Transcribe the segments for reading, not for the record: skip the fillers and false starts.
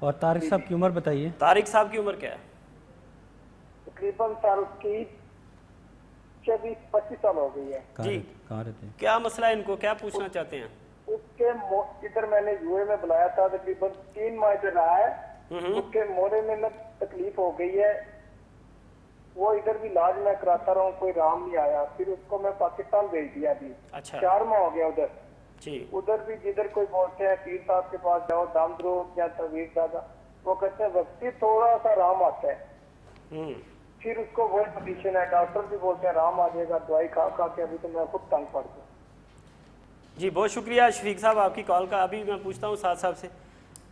اور طارق صاحب کی عمر بتائیے. طارق صاحب کی عمر کیا ہے؟ تقریباً سال کی 24-25 سال ہو گئی ہے. کہاں رہتے ہیں؟ کیا مسئلہ ہے ان کو، کیا پوچھنا چاہتے ہیں؟ اس کے ادھر میں نے یو اے میں بلایا تھا، تقریباً 3 ماہ سے رہا ہے. اس کے موڑے میں تکلیف ہو گئی ہے. وہ ادھر بھی علاج میں کراتا رہا ہوں، کوئی رام نہیں آیا. پھر اس کو میں پاکستان بھیج دیا ابھی. اچھا 4 ماہ ہو گیا ادھر. جی. ادھر بھی جدھر کوئی بولتے ہیں پیر صاحب کے پاس جاؤ، دام درو یا تعویذ دادا، وہ کہتے ہیں وقتی تھوڑا سا رام آتا ہے. پھر اس کو وہی پوزیشن ہے. ڈاکٹر بھی بولتے ہیں رام آ جائے گا، دوائی کھا کھا کے ابھی تو میں خود تنگ پڑ گیا. جی بہت شکریہ شفیق صاحب آپ کی کال کا. ابھی میں پوچھتا ہوں سعد صاحب سے.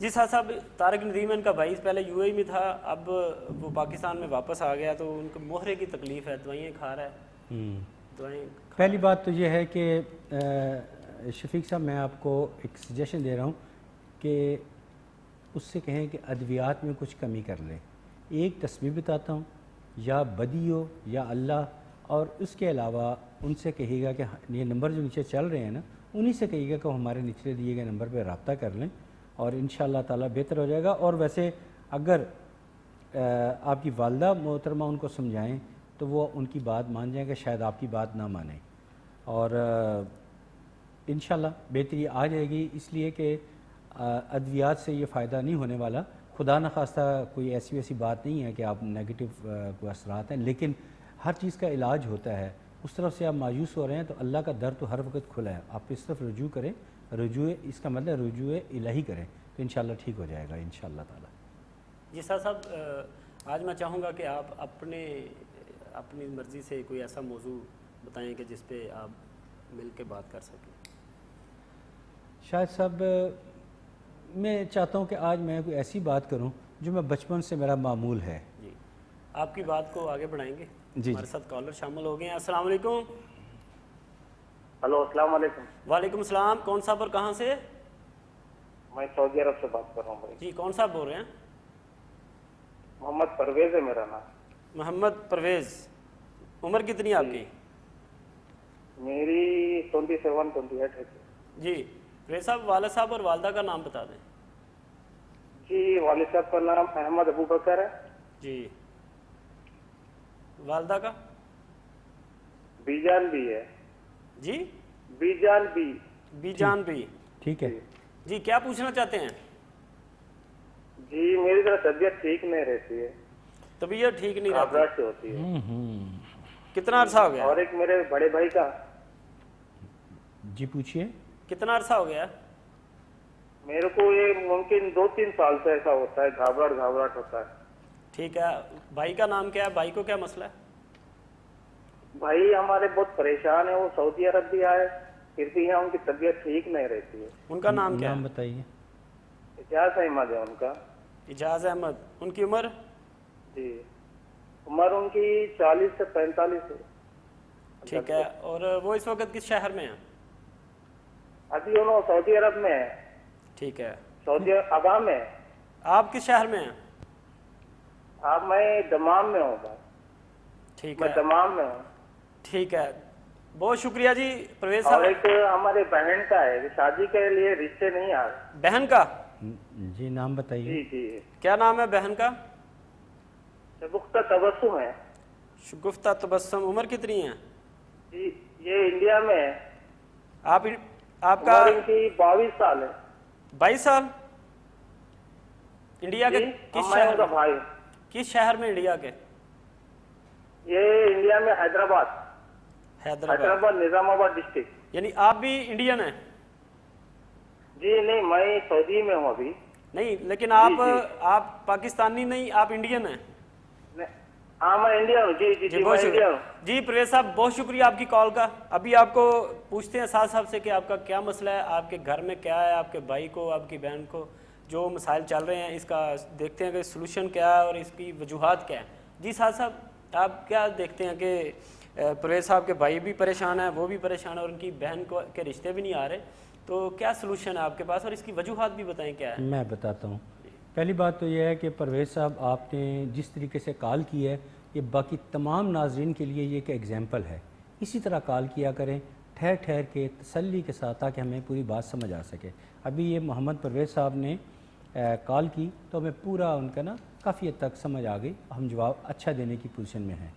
جی سعد صاحب، طارق ندیم ان کا بھائی پہلے یو اے میں تھا، اب وہ پاکستان میں واپس آ گیا، تو ان کو مہرے کی تکلیف ہے، دوائیں کھا رہا ہے. دوائیں پہلی بات تو یہ ہے کہ شفیق صاحب میں آپ کو ایک سجیشن دے رہا ہوں کہ اس سے کہیں کہ ادویات میں کچھ کمی کر لیں. ایک تسبیح بتاتا ہوں، یا بدی ہو یا اللہ، اور اس کے علاوہ ان سے کہے گا کہ یہ نمبر جو نیچے چل رہے ہیں نا، انہی سے کہیے گا کہ وہ ہمارے نیچے دیے گئے نمبر پہ رابطہ کر لیں، اور انشاءاللہ تعالیٰ بہتر ہو جائے گا. اور ویسے اگر آپ کی والدہ محترمہ ان کو سمجھائیں تو وہ ان کی بات مان جائیں گے، شاید آپ کی بات نہ مانیں، اور انشاءاللہ بہتری آ جائے گی. اس لیے کہ ادویات سے یہ فائدہ نہیں ہونے والا. خدا نخواستہ کوئی ایسی ویسی بات نہیں ہے کہ آپ نیگیٹو کو اثرات ہیں، لیکن ہر چیز کا علاج ہوتا ہے. اس طرف سے آپ مایوس ہو رہے ہیں تو اللہ کا در تو ہر وقت کھلا ہے، آپ اس طرف رجوع کریں. رجوع اس کا مطلب رجوع الہی کریں تو انشاءاللہ ٹھیک ہو جائے گا انشاءاللہ تعالی. جی صاحب، آج میں چاہوں گا کہ آپ اپنی مرضی سے کوئی ایسا موضوع بتائیں کہ جس پہ آپ مل کے بات کر سکیں. شاہد صاحب، میں چاہتا ہوں کہ آج میں کوئی ایسی بات کروں جو میں بچپن سے میرا معمول ہے. جی آپ کی بات کو آگے بڑھائیں گے. جی ہمارے ساتھ کالر شامل ہو گئے ہیں. السلام علیکم. ہلو السلام علیکم. وعلیکم السلام. کون صاحب اور کہاں سے؟ میں سعودی عرب سے بات کر رہا ہوں بھائی. جی کون صاحب بول رہے ہیں؟ محمد پرویز ہے میرا نام. محمد پرویز. عمر کتنی آپ کی؟ میری 27-28 ہے. جی پرویز صاحب، والد صاحب اور والدہ کا نام بتا دیں. جی والد صاحب کا نام احمد ابو بکر ہے. جی والدہ کا؟ بیجان بھی ہے. جی بیجان بھی. بیجان بھی. ٹھیک ہے. جی کیا پوچھنا چاہتے ہیں؟ جی میری طرح طبیعت ٹھیک نہیں رہتی ہے. طبیعت ٹھیک نہیں رہتی؟ گھبراہٹ سے ہوتی ہے. کتنا عرصہ ہو گیا؟ اور ایک میرے بڑے بھائی کا. جی پوچھئے. کتنا عرصہ ہو گیا؟ میرے کو یہ ممکن 2-3 سال سے ایسا ہوتا ہے، گھبراہٹ ہوتا ہے. ٹھیک ہے. بھائی کا نام کیا ہے؟ بھائی کو کیا مسئلہ ہے؟ بھائی ہمارے بہت پریشان ہیں، وہ سعودی عرب بھی آئے پھر بھی یہاں ان کی طبیعت ٹھیک نہیں رہتی ہے. ان کا نام کیا ہے؟ نام بتائیے. اجاز احمد ہے ان کا. اجاز احمد. ان کی عمر؟ جی عمر ان کی 40 سے 45 ہے. ٹھیک ہے. اور وہ اس وقت کس شہر میں ہیں؟ ابھی انہوں سعودی عرب میں ہیں. ٹھیک ہے. سعودی عوام میں. آپ کس شہر میں ہیں؟ آپ میں دمام میں ہوں. ٹھیک میں ہے. دمام میں ہوں. ٹھیک ہے. بہت شکریہ جی پرویز اور صاحب. ایک ہمارے بہن کا ہے، شادی کے لیے رشتے نہیں آ رہے. بہن کا؟ جی نام بتائیے. جی جی کیا نام ہے بہن کا؟ شگفتہ تبسم ہے. شگفتہ تبسم. عمر کتنی ہے؟ جی یہ انڈیا میں ہے. آپ کا عمر ان کی 22 سال ہے. 22 سال. انڈیا کے جی کس میں ان شہر کا میں؟ بھائی. کس شہر میں انڈیا کے؟ یہ انڈیا میں حیدرآباد. حیدرآباد. نظام آباد ڈسٹرکٹ. یعنی آپ بھی انڈین ہیں؟ جی نہیں میں سعودی میں ہوں ابھی. نہیں لیکن آپ پاکستانی نہیں، آپ انڈین ہیں؟ ہاں میں انڈیا ہوں. جی جی جی میں انڈیا ہوں. جی پرویز صاحب بہت شکریہ آپ کی کال کا. ابھی آپ کو پوچھتے ہیں سعد صاحب سے کہ آپ کا کیا مسئلہ ہے، آپ کے گھر میں کیا ہے، آپ کے بھائی کو، آپ کی بہن کو جو مسائل چل رہے ہیں اس کا دیکھتے ہیں کہ سلوشن کیا ہے اور اس کی وجوہات کیا ہیں. جی سعد صاحب آپ کیا دیکھتے ہیں کہ پرویز صاحب کے بھائی بھی پریشان ہیں، وہ بھی پریشان ہیں، اور ان کی بہن کو کے رشتے بھی نہیں آ رہے، تو کیا سلوشن ہے آپ کے پاس اور اس کی وجوہات بھی بتائیں کیا ہے؟ میں بتاتا ہوں. پہلی بات تو یہ ہے کہ پرویز صاحب آپ نے جس طریقے سے کال کی ہے یہ باقی تمام ناظرین کے لیے یہ ایک ایگزامپل ہے. اسی طرح کال کیا کریں ٹھہر ٹھہر کے تسلی کے ساتھ تاکہ ہمیں پوری بات سمجھ آ سکے. ابھی یہ محمد پرویز صاحب نے کال کی تو ہمیں پورا ان کا نا کافی حد تک سمجھ آ گئی، ہم جواب اچھا دینے کی پوزیشن میں ہیں۔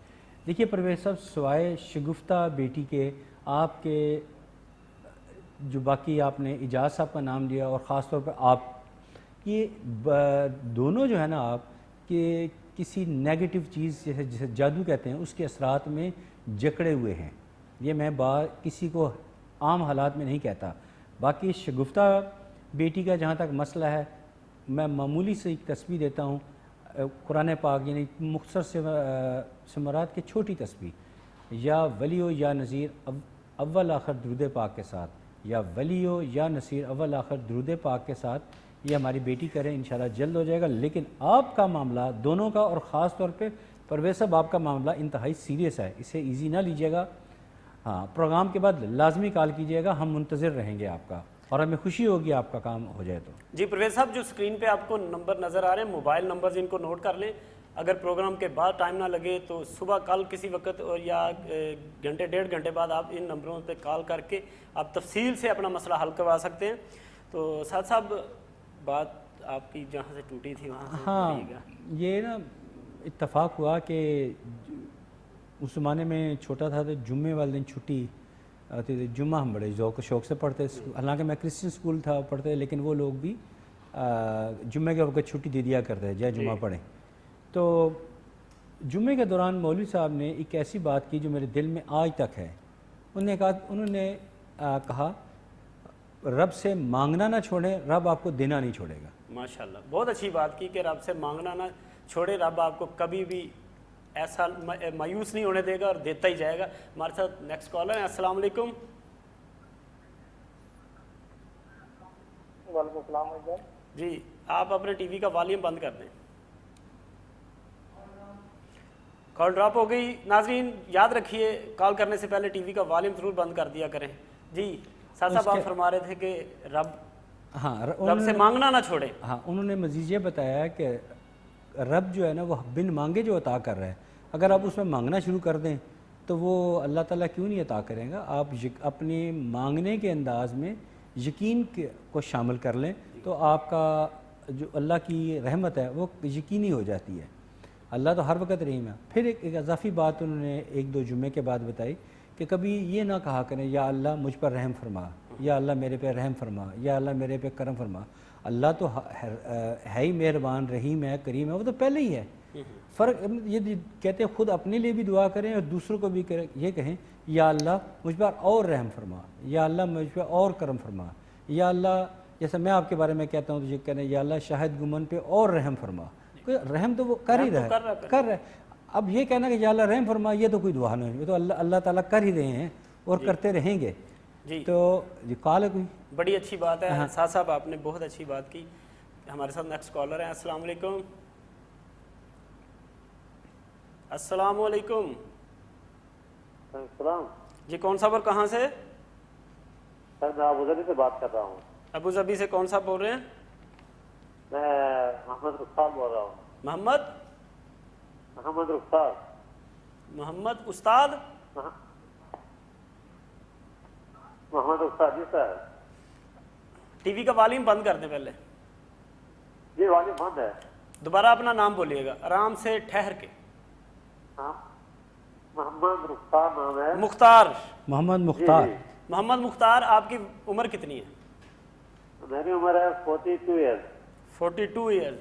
دیکھیے پرویز صاحب، سوائے شگفتہ بیٹی کے آپ کے جو باقی آپ نے اجاز صاحب کا نام لیا اور خاص طور پر آپ، یہ دونوں جو ہے نا آپ کہ کسی نیگیٹو چیز جسے جادو کہتے ہیں اس کے اثرات میں جکڑے ہوئے ہیں۔ یہ میں کسی کو عام حالات میں نہیں کہتا۔ باقی شگفتہ بیٹی کا جہاں تک مسئلہ ہے، میں معمولی سے ایک تسبیح دیتا ہوں، قرآن پاک یعنی مختصر سے مراد کی چھوٹی تسبیح، یا ولیو یا نذیر اول آخر درود پاک کے ساتھ، یا ولیو یا نصیر اول آخر درود پاک کے ساتھ، یہ ہماری بیٹی کریں، انشاءاللہ جلد ہو جائے گا۔ لیکن آپ کا معاملہ دونوں کا، اور خاص طور پہ پرویز صاحب آپ کا معاملہ انتہائی سیریس ہے، اسے ایزی نہ لیجیے گا۔ ہاں، پروگرام کے بعد لازمی کال کیجیے گا، ہم منتظر رہیں گے آپ کا، اور ہمیں خوشی ہوگی آپ کا کام ہو جائے تو۔ جی پرویز صاحب، جو اسکرین پہ آپ کو نمبر نظر آ رہے ہیں، موبائل نمبرز ان کو نوٹ کر لیں۔ اگر پروگرام کے بعد ٹائم نہ لگے تو صبح کل کسی وقت اور یا گھنٹے ڈیڑھ گھنٹے بعد آپ ان نمبروں پہ کال کر کے آپ تفصیل سے اپنا مسئلہ حل کروا سکتے ہیں۔ تو ساتھ صاحب، بات آپ کی جہاں سے ٹوٹی تھی وہاں سے ہاں، بڑھیے گا۔ یہ نا اتفاق ہوا کہ اس زمانے میں چھوٹا تھا تو جمعے والے دن چھٹی آتی تھی، جمعہ ہم بڑے ذوق و شوق سے پڑھتے، حالانکہ میں کرسچن اسکول تھا پڑھتے، لیکن وہ لوگ بھی جمعے کے وقت چھٹی دے دیا کرتے جائے جمعہ پڑھیں۔ تو جمعے کے دوران مولوی صاحب نے ایک ایسی بات کی جو میرے دل میں آج تک ہے۔ انہوں نے کہا رب سے مانگنا نہ چھوڑیں، رب آپ کو دینا نہیں چھوڑے گا۔ ماشاءاللہ، بہت اچھی بات کی کہ رب سے مانگنا نہ چھوڑے، رب آپ کو کبھی بھی ایسا مایوس نہیں ہونے دے گا اور دیتا ہی جائے گا۔ ہمارے ساتھ نیکسٹ کالر ہیں، السلام علیکم۔ وعلیکم السلام علیکم۔ جی، آپ اپنے ٹی وی کا والیوم بند کر دیں۔ کال ڈراپ ہو گئی۔ ناظرین یاد رکھیے، کال کرنے سے پہلے ٹی وی کا والیوم ضرور بند کر دیا کریں۔ جی ساتھ صاحب، آپ فرما رہے تھے کہ رب سے مانگنا نہ چھوڑیں۔ ہاں، انہوں نے مزید یہ بتایا کہ رب جو ہے نا وہ بن مانگے جو عطا کر رہا ہے، اگر آپ اس میں مانگنا شروع کر دیں تو وہ اللہ تعالیٰ کیوں نہیں عطا کریں گا۔ آپ اپنے مانگنے کے انداز میں یقین کو شامل کر لیں تو آپ کا جو اللہ کی رحمت ہے وہ یقینی ہو جاتی ہے۔ اللہ تو ہر وقت رحیم ہے۔ پھر ایک اضافی بات انہوں نے ایک دو جمعے کے بعد بتائی کہ کبھی یہ نہ کہا کریں یا اللہ مجھ پر رحم فرما، یا اللہ میرے پہ رحم فرما، یا اللہ میرے پہ کرم فرما۔ اللہ تو ہے ہی مہربان، رحیم ہے، کریم ہے، وہ تو پہلے ہی ہے۔ فرق یہ کہتے ہیں خود اپنے لیے بھی دعا کریں اور دوسروں کو بھی یہ کہیں یا اللہ مجھ پر اور رحم فرما، یا اللہ مجھ پر اور کرم فرما، یا اللہ جیسے میں آپ کے بارے میں کہتا ہوں تو یہ کہنا یا اللہ شاہد گمن پہ اور رحم فرما۔ رحم تو وہ کر ہی رہا ہے۔ اب یہ کہنا کہ یا اللہ رحم فرما، یہ تو کوئی دعا نہیں، یہ تو اللہ تعالیٰ کر ہی رہے ہیں اور کرتے رہیں گے۔ جی تو یہ کال ہے کوئی بڑی اچھی بات ہے ساتھ صاحب، آپ نے بہت اچھی بات کی۔ ہمارے ساتھ نیکسٹ کالر ہیں، السلام علیکم۔ السلام علیکم۔ السلام جی کون صاحب اور کہاں سے؟ سر میں ابوظہبی سے بات کر رہا ہوں۔ ابوظہبی سے کون صاحب بول رہے ہیں؟ میں محمد رخسار بول رہا ہوں۔ محمد رخسار۔ محمد استاد محمد رخسار، جی سر۔ ٹی وی کا والیوم بند کر دیں پہلے۔ جی والیوم بند ہے۔ دوبارہ اپنا نام بولیے گا آرام سے ٹھہر کے۔ ہاں، محمد رخسار نام ہے۔ مختار، محمد مختار۔ محمد مختار، آپ کی عمر کتنی ہے؟ میری عمر ہے 42 ایئرز۔ 42 ایئرز۔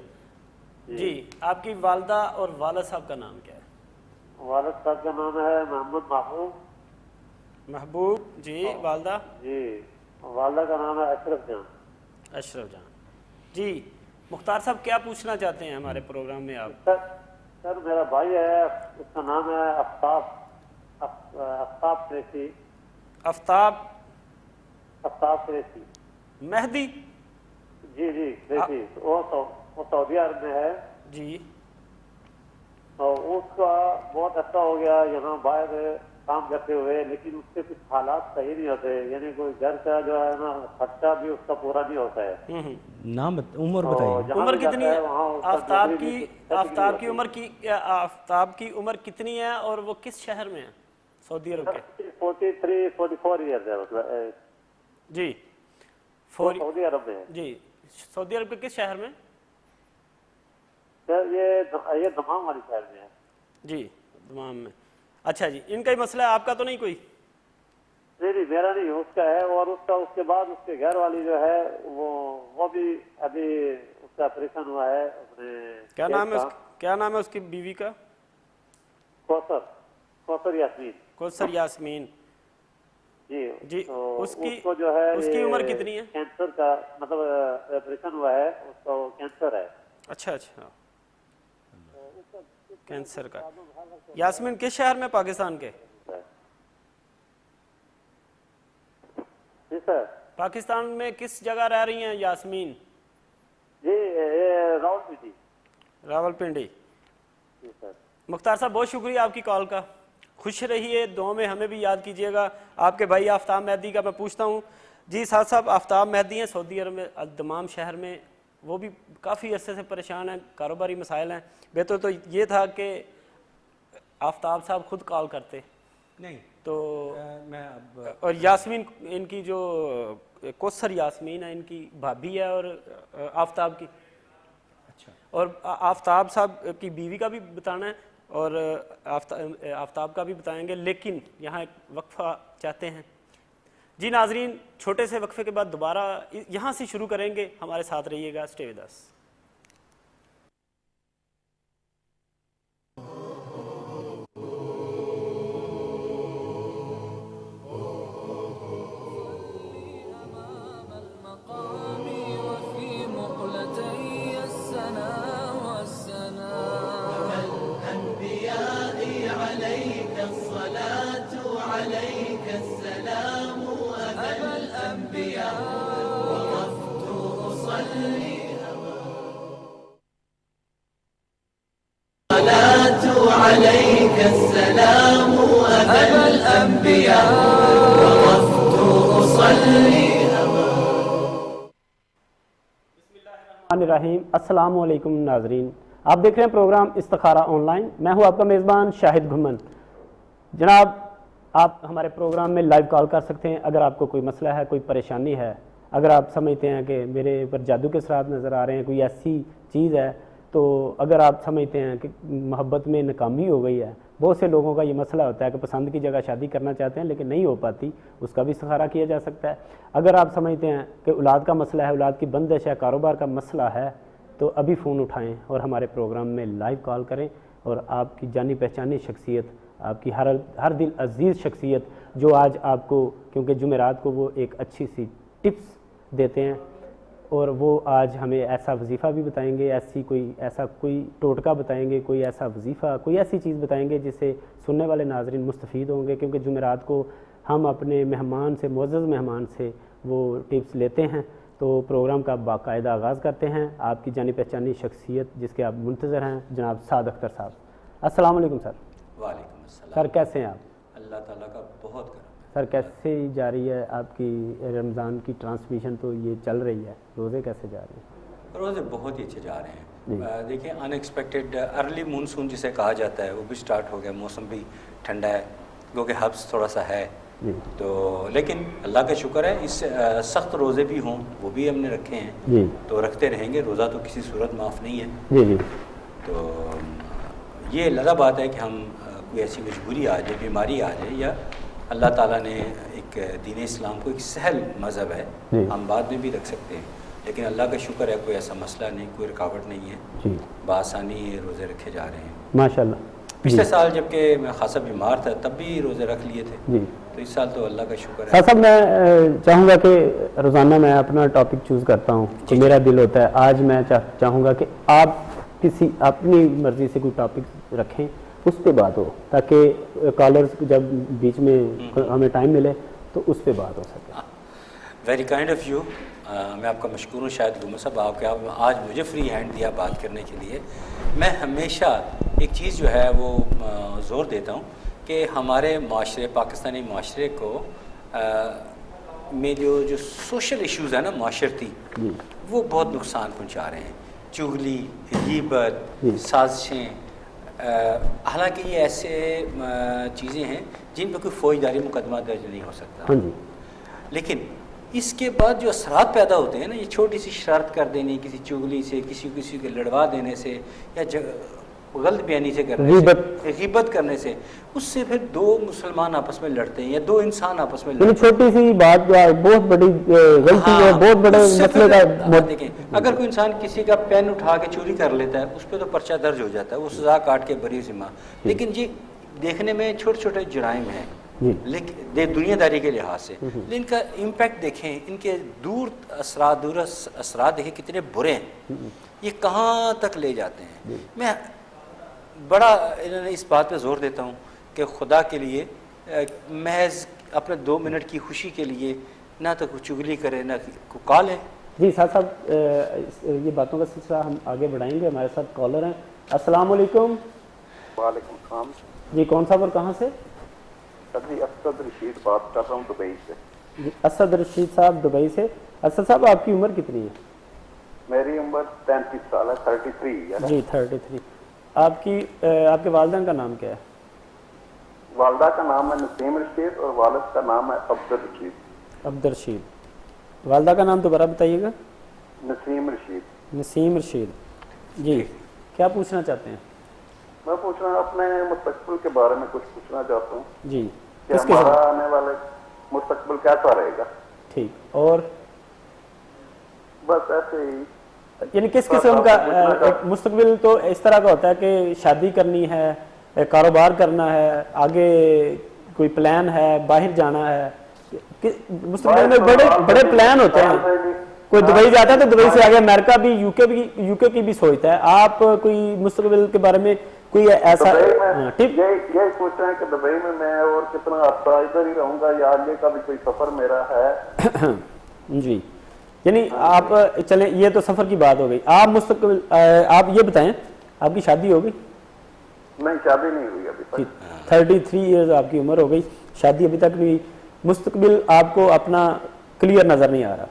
جی، آپ کی والدہ اور والد صاحب کا نام کیا ہے؟ والد صاحب کا نام ہے محمد محبوب۔ جی، والدہ؟ جی، والدہ کا نام ہے اشرف جان۔ اشرف جان۔ جی مختار صاحب، کیا پوچھنا چاہتے ہیں ہمارے پروگرام میں آپ؟ سر میرا بھائی ہے، اس کا نام ہے آفتاب قریشی۔ آفتاب قریشی۔ مہدی؟ جی قریشی، وہ سعودی عرب میں ہے۔ جی، تو اس کا بہت اچھا ہو گیا یہاں باہر کام کرتے ہوئے، لیکن اس کے کچھ حالات صحیح نہیں ہوتے، یعنی کوئی گھر کا جو ہے نا خرچہ بھی اس کا پورا نہیں ہوتا ہے۔ نام عمر بتائیے۔ عمر کتنی ہے آفتاب کی؟ آفتاب کی عمر کتنی ہے اور وہ کس شہر میں ہے سعودی عرب کے؟ 44 ایئرز ہے مطلب۔ جی، سعودی عرب میں ہے۔ جی، سعودی عرب کے کس شہر میں؟ سر یہ دمام والی سائڈ میں ہے. جی تمام میں. اچھا جی, ان کا ہی مسئلہ ہے, آپ کا تو نہیں کوئی؟ نہیں میرا نہیں, اس کا ہے. اور اس کے بعد اس کے گھر والی جو ہے وہ بھی ابھی اس کا آپریشن ہوا ہے اپنے. کیا نام ہے اس کی بیوی کا؟ کوثر یاسمین. کوثر یاسمین. جی اس کو جو ہے اس کی عمر کتنی ہے؟ کینسر کا مطلب آپریشن ہوا ہے, اس کو کینسر ہے. اچھا کینسر کا. یاسمین کس شہر میں پاکستان کے؟ جی سر. پاکستان میں کس جگہ رہ رہی ہیں یاسمین؟ جی راولپنڈی. راولپنڈی. جی سر. مختار صاحب بہت شکریہ آپ کی کال کا. خوش رہیے, دعاؤں میں ہمیں بھی یاد کیجیے گا. آپ کے بھائی آفتاب مہدی کا میں پوچھتا ہوں. جی ساتھ صاحب آفتاب مہدی ہیں سعودی عرب میں دمام شہر میں, وہ بھی کافی عرصے سے پریشان ہیں, کاروباری مسائل ہیں. بہتر تو یہ تھا کہ آفتاب صاحب خود کال کرتے. نہیں تو میں اب اور یاسمین ان کی جو کوثر یاسمین ہے ان کی بھابھی ہے اور آفتاب کی. اچھا, اور آفتاب صاحب کی بیوی کا بھی بتانا ہے اور آفتاب کا بھی بتائیں گے, لیکن یہاں ایک وقفہ چاہتے ہیں. جی ناظرین, چھوٹے سے وقفے کے بعد دوبارہ یہاں سے شروع کریں گے. ہمارے ساتھ رہیے گا. Stay with us. عليك السلام أبا الأنبياء وقفت أصلي. الرحمن الرحیم. السلام علیکم ناظرین, آپ دیکھ رہے ہیں پروگرام استخارہ آن لائن. میں ہوں آپ کا میزبان شاہد گھمن. جناب آپ ہمارے پروگرام میں لائیو کال کر سکتے ہیں اگر آپ کو کوئی مسئلہ ہے, کوئی پریشانی ہے, اگر آپ سمجھتے ہیں کہ میرے اوپر جادو کے اثرات نظر آ رہے ہیں, کوئی ایسی چیز ہے, تو اگر آپ سمجھتے ہیں کہ محبت میں ناکامی ہو گئی ہے. بہت سے لوگوں کا یہ مسئلہ ہوتا ہے کہ پسند کی جگہ شادی کرنا چاہتے ہیں لیکن نہیں ہو پاتی, اس کا بھی استخارہ کیا جا سکتا ہے. اگر آپ سمجھتے ہیں کہ اولاد کا مسئلہ ہے, اولاد کی بندش ہے, کاروبار کا مسئلہ ہے, تو ابھی فون اٹھائیں اور ہمارے پروگرام میں لائیو کال کریں. اور آپ کی جانی پہچانی شخصیت, آپ کی ہر دل عزیز شخصیت جو آج آپ کو, کیونکہ جمعرات کو وہ ایک اچھی سی ٹپس دیتے ہیں, اور وہ آج ہمیں ایسا وظیفہ بھی بتائیں گے, ایسا کوئی ٹوٹکا بتائیں گے, کوئی ایسا وظیفہ, کوئی ایسی چیز بتائیں گے جس سے سننے والے ناظرین مستفید ہوں گے. کیونکہ جمعرات کو ہم اپنے مہمان سے, معزز مہمان سے وہ ٹپس لیتے ہیں. تو پروگرام کا باقاعدہ آغاز کرتے ہیں. آپ کی جانی پہچانی شخصیت جس کے آپ منتظر ہیں, جناب سعد اختر صاحب. السلام علیکم سر. وعلیکم السلام. سر کیسے ہیں آپ؟ اللہ تعالیٰ کا بہت کرم. سر کیسے جاری ہے آپ کی رمضان کی ٹرانسمیشن؟ تو یہ چل رہی ہے, روزے کیسے جا رہے ہیں؟ روزے بہت ہی اچھے جا رہے ہیں. دیکھیں ان ایکسپیکٹڈ ارلی مونسون جسے کہا جاتا ہے وہ بھی سٹارٹ ہو گیا, موسم بھی ٹھنڈا ہے کیونکہ حبس تھوڑا سا ہے. تو لیکن اللہ کا شکر ہے, اس سخت روزے بھی ہوں وہ بھی ہم نے رکھے ہیں, تو رکھتے رہیں گے. روزہ تو کسی صورت معاف نہیں ہے. تو یہ اللہ بات ہے کہ ہم کوئی ایسی مجبوری آ جائے, بیماری آ جائے, یا اللہ تعالیٰ نے ایک دین اسلام کو ایک سہل مذہب ہے, ہم بعد میں بھی رکھ سکتے ہیں. لیکن اللہ کا شکر ہے کوئی ایسا مسئلہ نہیں, کوئی رکاوٹ نہیں ہے, بآسانی یہ روزے رکھے جا رہے ہیں ماشاءاللہ. پچھلے سال جب کہ میں خاصا بیمار تھا تب بھی روزے رکھ لیے تھے, تو اس سال تو اللہ کا شکر ہے. صاحب میں چاہوں گا کہ روزانہ میں اپنا ٹاپک چوز کرتا ہوں تو میرا دل ہوتا ہے آج میں چاہوں گا کہ آپ کسی اپنی مرضی سے کوئی ٹاپک رکھیں, اس پہ بات ہو, تاکہ کالرز جب بیچ میں ہمیں ٹائم ملے تو اس پہ بات ہو سکے. Very kind of you. میں آپ کا مشکور ہوں شاید گھمن صاحب, آپ آج مجھے فری ہینڈ دیا بات کرنے کے لیے. میں ہمیشہ ایک چیز جو ہے وہ زور دیتا ہوں کہ ہمارے معاشرے, پاکستانی معاشرے کو میں جو سوشل ایشوز ہیں نا معاشرتی, وہ بہت نقصان پہنچا رہے ہیں. چغلی, غیبت, سازشیں, حالانکہ یہ ایسے چیزیں ہیں جن پہ کوئی فوجداری مقدمہ درج نہیں ہو سکتا, لیکن اس کے بعد جو اثرات پیدا ہوتے ہیں نا، یہ چھوٹی سی شرارت کر دینے، کسی چغلی سے، کسی کو لڑوا دینے سے، یا غلط بیانی سے کرنے سے، غیبت کرنے سے، اس سے پھر دو مسلمان آپس میں لڑتے ہیں یا دو انسان آپس میں لڑتے ہیں. چھوٹی سی بات بہت بڑی غلطی ہے، بہت بڑے مسئلے کا. دیکھیں اگر کوئی انسان کسی کا پین اٹھا کے چوری کر لیتا ہے، اس پہ تو پرچہ درج ہو جاتا ہے، وہ سزا کاٹ کے بری ذمہ. لیکن یہ دیکھنے میں چھوٹے چھوٹے جرائم ہیں لیکن دنیا داری کے لحاظ سے، لیکن ان کا امپیکٹ دیکھیں، ان کے دور اثرات دیکھیں کتنے برے ہیں، یہ کہاں تک لے جاتے ہیں. میں بڑا انہوں نے اس بات پہ زور دیتا ہوں کہ خدا کے لیے محض اپنے 2 منٹ کی خوشی کے لیے نہ تو کوئی چغلی کرے نہ کوئی کال ہے. جی صاحب یہ باتوں کا سلسلہ ہم آگے بڑھائیں گے. ہمارے ساتھ کالر ہیں. السلام علیکم. وعلیکم السلام. جی کون صاحب اور کہاں سے؟ جی اسد رشید بات کر رہا ہوں دبئی سے. جی اسد رشید صاحب دبئی سے. اسد صاحب آپ کی عمر کتنی ہے؟ میری عمر 33 سال ہے، 33 ہے. جی 33. آپ کے والدین کا نام کیا ہے؟ والدہ کا نام ہے نسیم رشید اور والد کا نام ہے عبد الرشید. عبد الرشید. والدہ کا نام دوبارہ بتائیے گا. نسیم رشید. نسیم رشید. جی کیا پوچھنا چاہتے ہیں؟ میں پوچھ رہا ہوں اپنے مستقبل کے بارے میں کچھ پوچھنا چاہتا ہوں. جی کہ ہمارا آنے والے مستقبل کیسا رہے گا. ٹھیک. اور بس ایسے ہی یعنی کس قسم کا مستقبل تو اس طرح کا ہوتا ہے کہ شادی کرنی ہے، کاروبار کرنا ہے، آگے کوئی پلان ہے، باہر جانا ہے. مستقبل میں بڑے بڑے پلان ہوتے ہیں. کوئی دبئی جاتا ہے تو دبئی سے آگے امریکہ بھی، یو کے کی بھی سوچتا ہے. آپ کوئی مستقبل کے بارے میں کوئی ایسا ٹپ؟ یہی پوچھ رہے ہیں کہ دبئی میں اور کتنا عرصہ ادھر ہی رہوں گا یا آگے کا بھی کوئی سفر میرا ہے. جی یعنی آپ چلیں یہ تو سفر کی بات ہو گئی. آپ مستقبل آپ یہ بتائیں آپ کی شادی ہو گئی؟ نہیں شادی نہیں ہوئی ابھی تک. 33 ایئرز آپ کی عمر ہو گئی، شادی ابھی تک نہیں. مستقبل آپ کو اپنا کلیئر نظر نہیں آ رہا.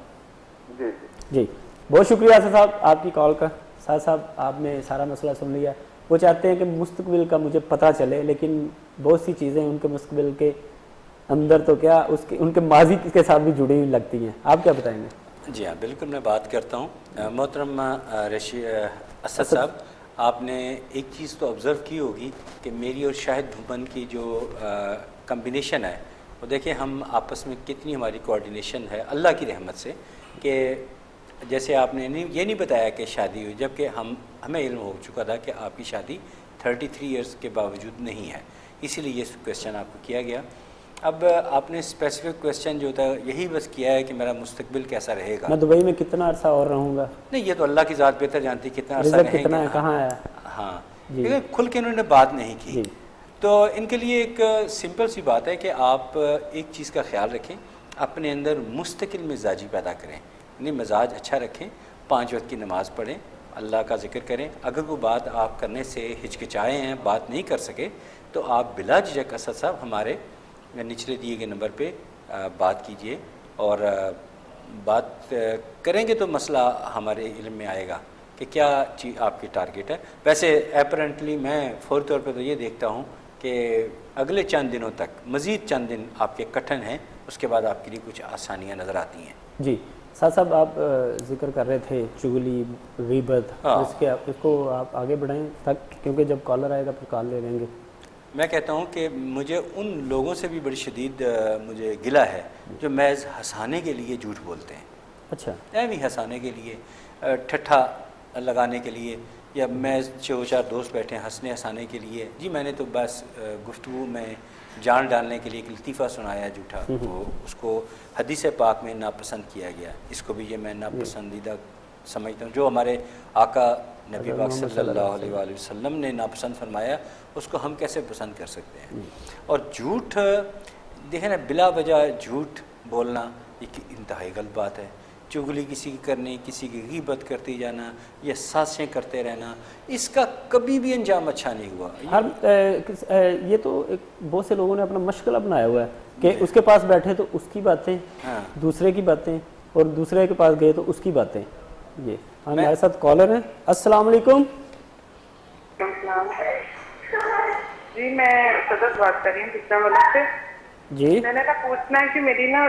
جی جی بہت شکریہ اسد صاحب آپ کی کال کا. سعد صاحب آپ نے سارا مسئلہ سن لیا. وہ چاہتے ہیں کہ مستقبل کا مجھے پتہ چلے، لیکن بہت سی چیزیں ان کے مستقبل کے اندر تو کیا ان کے ماضی کے ساتھ بھی جڑی ہوئی لگتی ہیں. آپ کیا بتائیں گے؟ جی ہاں بالکل میں بات کرتا ہوں. محترم اسد صاحب، آپ نے ایک چیز تو آبزرو کی ہوگی کہ میری اور شاہد گھمن کی جو کمبینیشن ہے وہ دیکھیں ہم آپس میں کتنی ہماری کوارڈینیشن ہے اللہ کی رحمت سے. کہ جیسے آپ نے یہ نہیں بتایا کہ شادی ہوئی، جبکہ ہمیں علم ہو چکا تھا کہ آپ کی شادی 33 ایئرز کے باوجود نہیں ہے، اسی لیے یہ کویشچن آپ کو کیا گیا. اب آپ نے اسپیسیفک کویشچن جو تھا یہی بس کیا ہے کہ میرا مستقبل کیسا رہے گا. میں دبئی میں کتنا عرصہ اور رہوں گا؟ نہیں یہ تو اللہ کی ذات بہتر جانتی کتنا عرصہ رہیں کتنا ہے، کہاں ہے. ہاں لیکن کھل کے انہوں نے بات نہیں کی. تو ان کے لیے ایک سمپل سی بات ہے کہ آپ ایک چیز کا خیال رکھیں، اپنے اندر مستقل مزاجی پیدا کریں، یعنی مزاج اچھا رکھیں، 5 وقت کی نماز پڑھیں، اللہ کا ذکر کریں. اگر کوئی بات آپ کرنے سے ہچکچائے ہیں، بات نہیں کر سکے، تو آپ بلا جھجک اسد صاحب ہمارے نچلے دیے گئے نمبر پہ بات کیجئے، اور بات کریں گے تو مسئلہ ہمارے علم میں آئے گا کہ کیا چیز آپ کی ٹارگٹ ہے. ویسے اپیرنٹلی میں فوری طور پہ تو یہ دیکھتا ہوں کہ اگلے چند دنوں تک مزید چند دن آپ کے کٹھن ہیں، اس کے بعد آپ کے لیے کچھ آسانیاں نظر آتی ہیں. جی سعد صاحب آپ ذکر کر رہے تھے چغلی، غیبت، اس کو آپ آگے بڑھائیں تک، کیونکہ جب کالر آئے گا پھر کال لے لیں گے. میں کہتا ہوں کہ مجھے ان لوگوں سے بھی بڑی شدید مجھے گلہ ہے جو محض ہنسانے کے لیے جھوٹ بولتے ہیں. اچھا. بھی ہنسانے کے لیے، ٹھٹھا لگانے کے لیے، یا محض 4 دوست بیٹھے ہیں ہنسنے ہنسانے کے لیے. جی میں نے تو بس گفتگو میں جان ڈالنے کے لیے ایک لطیفہ سنایا جھوٹا، وہ اس کو حدیث پاک میں ناپسند کیا گیا. اس کو بھی یہ میں ناپسندیدہ سمجھتا ہوں. جو ہمارے آقا نبی پاک صلی اللہ علیہ وآلہ وسلم نے ناپسند فرمایا، اس کو ہم کیسے پسند کر سکتے ہیں. اور جھوٹ دیکھیں نا، بلا وجہ جھوٹ بولنا ایک انتہائی غلط بات ہے. چغلی کسی کی کرنی، کسی کی غیبت کرتے جانا یا سازشیں کرتے رہنا، اس کا کبھی بھی انجام اچھا نہیں ہوا. یہ تو بہت سے لوگوں نے اپنا مشغلہ بنایا ہوا ہے کہ اس کے پاس بیٹھے تو اس کی باتیں، دوسرے کی باتیں، اور دوسرے کے پاس گئے تو اس کی باتیں. یہ ہمارے ساتھ کالر ہیں. السلام علیکم. جی میں صدر بات کر رہی ہوں پچھلا ملک سے. جی میں نے پوچھنا ہے کہ میری نا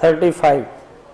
35।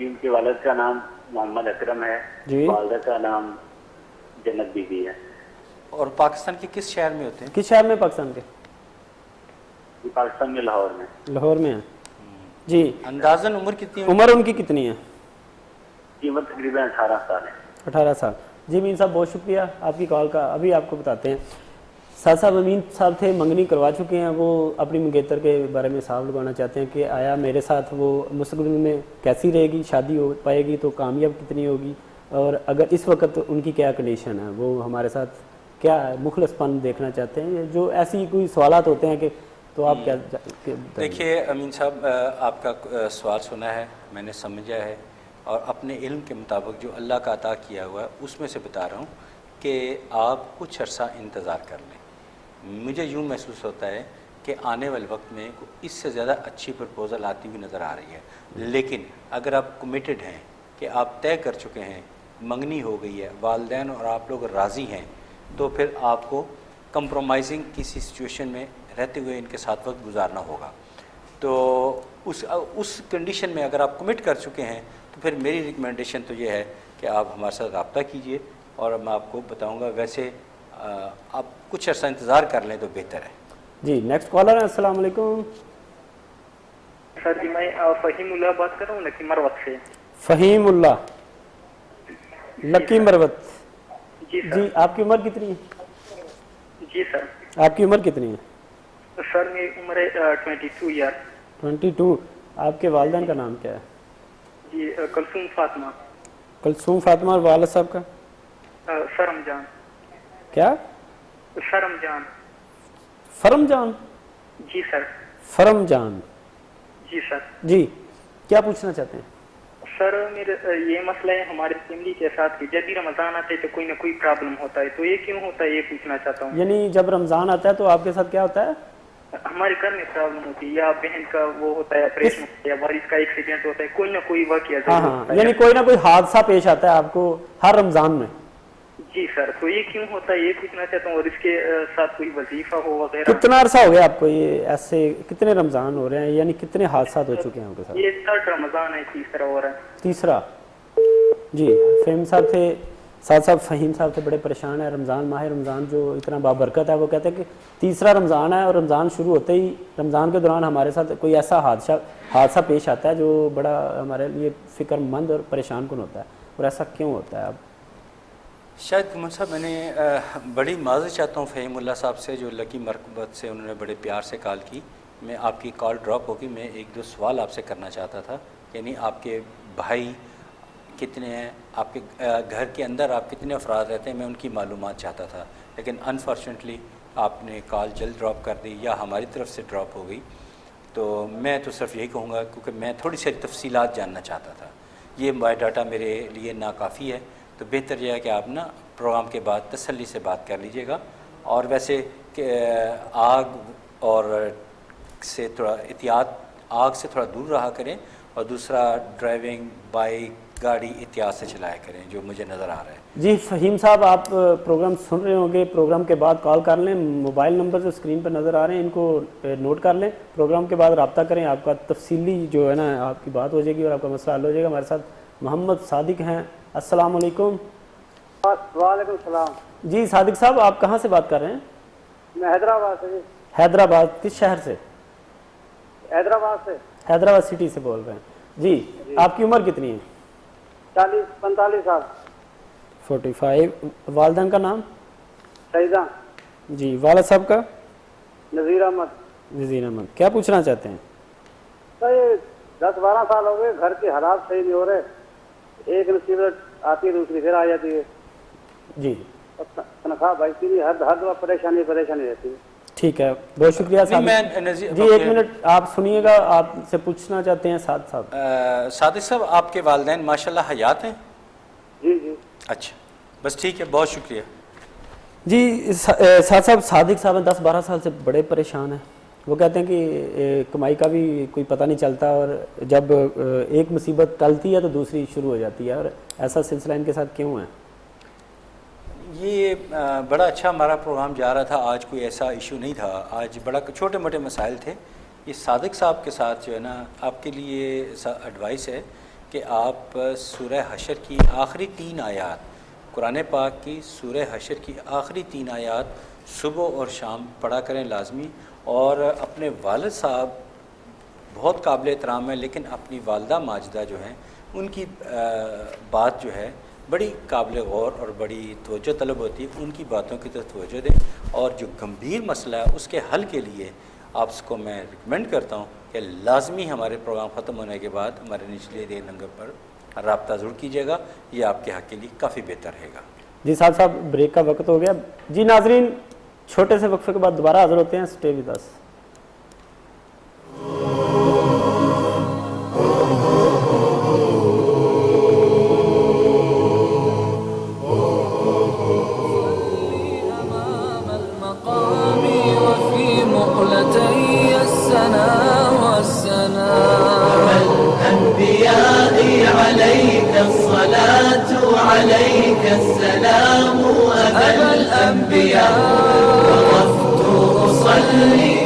جی ان کے والد کا نام محمد اکرم ہے، جی۔ والدہ کا نام جنت بی بی ہے۔ اور پاکستان کے کس شہر میں ہوتے ہیں؟ کس شہر میں پاکستان کے؟ جی پاکستان میں لاہور میں۔ لاہور میں ہیں جی۔ اندازاً عمر کتنی ہے؟ عمر ان کی کتنی ہے؟ جی عمر تقریباً 18 سال ہے۔ 18 سال۔ جی امین صاحب بہت شکریہ آپ کی کال کا، ابھی آپ کو بتاتے ہیں۔ ساتھ صاحب امین صاحب تھے، منگنی کروا چکے ہیں، وہ اپنی منگیتر کے بارے میں صاف لگانا چاہتے ہیں کہ آیا میرے ساتھ وہ مستقبل میں کیسی رہے گی، شادی ہو پائے گی تو کامیاب کتنی ہوگی، اور اگر اس وقت ان کی کیا کنڈیشن ہے، وہ ہمارے ساتھ کیا ہے، مخلص پن دیکھنا چاہتے ہیں، جو ایسی کوئی سوالات ہوتے ہیں کہ تو آپ کیا دیکھیے امین صاحب، آپ کا سوال سنا ہے، میں نے سمجھا ہے، اور اپنے علم کے مطابق جو اللہ کا عطا کیا ہوا ہے اس میں سے بتا رہا ہوں کہ آپ کچھ عرصہ انتظار کر لیں۔ مجھے یوں محسوس ہوتا ہے کہ آنے والے وقت میں اس سے زیادہ اچھی پرپوزل آتی ہوئی نظر آ رہی ہے، لیکن اگر آپ کمیٹڈ ہیں کہ آپ طے کر چکے ہیں، منگنی ہو گئی ہے، والدین اور آپ لوگ راضی ہیں، تو پھر آپ کو کمپرومائزنگ کسی سچویشن میں رہتے ہوئے ان کے ساتھ وقت گزارنا ہوگا۔ تو اس کنڈیشن میں اگر آپ کمٹ کر چکے ہیں تو پھر میری ریکمنڈیشن تو یہ ہے کہ آپ ہمارے ساتھ رابطہ کیجئے، اور میں آپ کو بتاؤں گا، ویسے آپ کچھ عرصہ انتظار کر لیں تو بہتر ہے۔ جی نیکسٹ کالر ہے، السلام علیکم۔ سر جی میں فہیم اللہ بات کر رہا ہوں لکی مروت سے۔ فہیم اللہ لکی مروت، جی جی آپ کی عمر کتنی ہے؟ جی سر۔ آپ کی عمر کتنی ہے؟ سر میری عمر ہے 22 ایئر۔ 22۔ آپ کے والدین کا نام کیا ہے؟ جی کلثوم فاطمہ۔ کلثوم فاطمہ، اور والد صاحب کا؟ سرم جان۔ کیا؟ سرم جان۔ فرم جان؟ جی سر۔ فرم جان، جی سر۔ جی کیا پوچھنا چاہتے ہیں؟ سر میرا یہ مسئلہ ہے ہمارے فیملی کے ساتھ کہ جب بھی رمضان آتا ہے تو کوئی نہ کوئی پرابلم ہوتا ہے، تو یہ کیوں ہوتا ہے یہ پوچھنا چاہتا ہوں۔ یعنی جب رمضان آتا ہے تو آپ کے ساتھ کیا ہوتا ہے؟ ہمارے گھر میں پرابلم ہوتی ہے، یا بہن کا وہ ہوتا ہے آپریشن، یا والد کا ایکسیڈنٹ ہوتا ہے، کوئی نہ کوئی واقعہ ہاں ضرور ہاں، ہوتا ہے۔ یعنی کوئی نہ کوئی حادثہ پیش آتا ہے آپ کو ہر رمضان میں؟ جی سر، تو یہ کیوں ہوتا ہے یہ پوچھنا چاہتا ہوں، اور اس کے ساتھ کوئی وظیفہ ہو وغیرہ۔ کتنا عرصہ ہو گیا آپ کو یہ ایسے، کتنے رمضان ہو رہے ہیں، یعنی کتنے حادثات ہو چکے ہیں آپ کے ساتھ؟ یہ 3rd رمضان ہے، تیسرا ہو رہا ہے۔ تیسرا۔ جی فہیم صاحب تھے، ساتھ صاحب فہیم صاحب تھے، بڑے پریشان ہیں۔ رمضان، ماہ رمضان جو اتنا بابرکت ہے، وہ کہتے ہیں کہ تیسرا رمضان ہے اور رمضان شروع ہوتے ہی رمضان کے دوران ہمارے ساتھ کوئی ایسا حادثہ پیش آتا ہے جو بڑا ہمارے لیے فکر مند اور پریشان کن ہوتا ہے، اور ایسا کیوں ہوتا ہے؟ آپ شاید گمن صاحب، میں نے بڑی معذرت چاہتا ہوں فہیم اللہ صاحب سے، جو لکی مرکبت سے انہوں نے بڑے پیار سے کال کی۔ میں آپ کی کال ڈراپ ہوگی، میں ایک دو سوال آپ سے کرنا چاہتا تھا، یعنی آپ کے بھائی کتنے ہیں، آپ کے گھر کے اندر آپ کتنے افراد رہتے ہیں، میں ان کی معلومات چاہتا تھا، لیکن انفارچونیٹلی آپ نے کال جلد ڈراپ کر دی یا ہماری طرف سے ڈراپ ہو گئی۔ تو میں تو صرف یہی کہوں گا، کیونکہ میں تھوڑی سی تفصیلات جاننا چاہتا تھا، یہ بایو ڈاٹا میرے لیے ناکافی ہے، تو بہتر یہ ہے کہ آپ نا پروگرام کے بعد تسلی سے بات کر لیجئے گا، اور ویسے کہ آگ اور سے تھوڑا احتیاط، آگ سے تھوڑا دور رہا کریں، اور دوسرا ڈرائیونگ، بائک، گاڑی احتیاط سے چلایا کریں، جو مجھے نظر آ رہا ہے۔ جی فہیم صاحب، آپ پروگرام سن رہے ہوں گے، پروگرام کے بعد کال کر لیں، موبائل نمبر جو اسکرین پر نظر آ رہے ہیں ان کو نوٹ کر لیں، پروگرام کے بعد رابطہ کریں، آپ کا تفصیلی جو ہے نا آپ کی بات ہو جائے گی اور آپ کا مسئلہ حل ہو جائے گا۔ ہمارے ساتھ محمد صادق ہیں، السلام علیکم۔ وعلیکم السلام۔ جی صادق صاحب، آپ کہاں سے بات کر رہے ہیں؟ میں حیدرآباد سے۔ حیدرآباد، کس شہر سے؟ حیدرآباد سے۔ حیدرآباد سٹی سے بول رہے ہیں جی۔ آپ کی عمر کتنی ہے؟ 45 سال۔ 45۔ والدین کا نام؟ سعیدہ۔ جی والد صاحب کا؟ نذیر احمد۔ نذیر احمد۔ کیا پوچھنا چاہتے ہیں؟ سر یہ 10-12 سال ہو گئے، گھر کے حالات صحیح نہیں ہو رہے، ایک مصیبت آتی ہے دوسری پھر آ جاتی ہے، جی تنخواہ بھجتی نہیں، ہر دفعہ پریشانی رہتی ہے۔ ٹھیک ہے، بہت شکریہ صادق۔ جی ایک منٹ آپ سنیے گا، آپ سے پوچھنا چاہتے ہیں صادق صاحب۔ صادق صاحب، آپ کے والدین ماشاءاللہ حیات ہیں؟ جی جی۔ اچھا، بس ٹھیک ہے، بہت شکریہ۔ جی صاحب صادق صاحب 10-12 سال سے بڑے پریشان ہیں، وہ کہتے ہیں کہ کمائی کا بھی کوئی پتہ نہیں چلتا، اور جب ایک مصیبت ٹلتی ہے تو دوسری شروع ہو جاتی ہے، اور ایسا سلسلہ ان کے ساتھ کیوں ہے؟ یہ بڑا اچھا ہمارا پروگرام جا رہا تھا، آج کوئی ایسا ایشو نہیں تھا، آج بڑا چھوٹے موٹے مسائل تھے۔ یہ صادق صاحب کے ساتھ جو ہے نا، آپ کے لیے ایڈوائس ہے کہ آپ سورہ حشر کی آخری 3 آیات، قرآن پاک کی سورہ حشر کی آخری 3 آیات صبح اور شام پڑھا کریں لازمی، اور اپنے والد صاحب بہت قابل احترام ہیں، لیکن اپنی والدہ ماجدہ جو ہیں ان کی بات جو ہے بڑی قابل غور اور بڑی توجہ طلب ہوتی ہے، ان کی باتوں کی طرف توجہ دیں، اور جو گمبھیر مسئلہ ہے اس کے حل کے لیے آپ کو میں ریکمینڈ کرتا ہوں کہ لازمی ہمارے پروگرام ختم ہونے کے بعد ہمارے نچلے دے نمبر پر رابطہ ضرور کیجیے گا، یہ آپ کے حق کے لیے کافی بہتر رہے گا۔ جی صاحب بریک کا وقت ہو گیا جی۔ ناظرین چھوٹے سے وقفے کے بعد دوبارہ حاضر ہوتے ہیں، اسٹے ود اس۔ عليك الصلاة عليك السلام أبا الأنبياء وقفت أصلي